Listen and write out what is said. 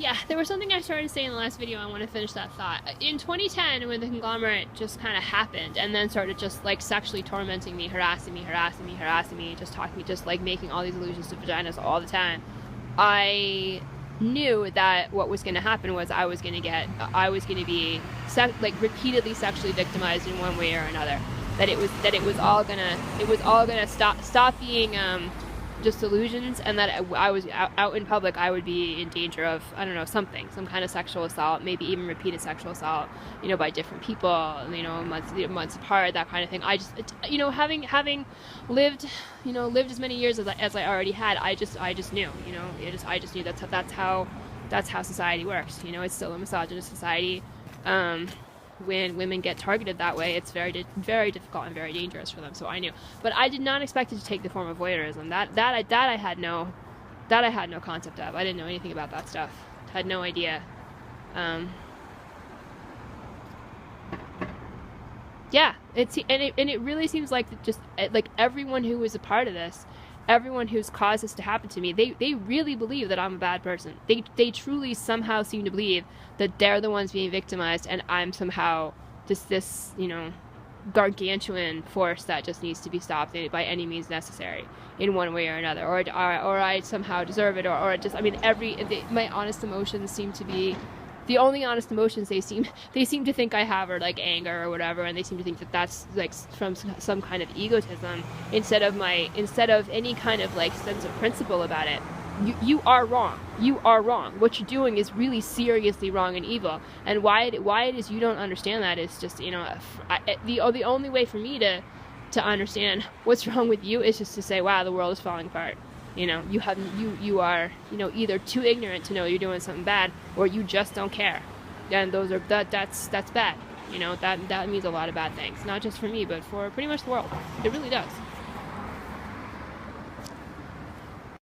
Yeah, there was something I started to say in the last video. I want to finish that thought. In 2010, when the conglomerate just kind of happened and then started just like sexually tormenting me, harassing me, just talking, just like making all these allusions to vaginas all the time, I knew that what was going to happen was I was going to be like repeatedly sexually victimized in one way or another. That it was all gonna stop being just illusions, and that I was out in public, I would be in danger of, I don't know, some kind of sexual assault, maybe even repeated sexual assault, by different people, months apart, that kind of thing. I just, having lived as many years as I already had, I just knew, I just knew that's how society works. It's still a misogynist society. When women get targeted that way, it's very, very difficult and very dangerous for them. So I knew, but I did not expect it to take the form of voyeurism. That I had no concept of. I didn't know anything about that stuff. Had no idea. Yeah, it really seems like just like everyone who was a part of this, everyone who's caused this to happen to me, they really believe that I'm a bad person. They truly somehow seem to believe that they're the ones being victimized and I'm somehow just this, gargantuan force that just needs to be stopped by any means necessary in one way or another, or I somehow deserve it, or just, my honest emotions seem to be the only honest emotions they seem to think I have are like anger or whatever, and they seem to think that that's like from some kind of egotism instead of any kind of like sense of principle about it. You are wrong. You are wrong. What you're doing is really seriously wrong and evil. And why it is you don't understand that is just, the only way for me to understand what's wrong with you is just to say, wow, the world is falling apart. You are either too ignorant to know you're doing something bad, or you just don't care. And that's bad. That means a lot of bad things, not just for me, but for pretty much the world. It really does.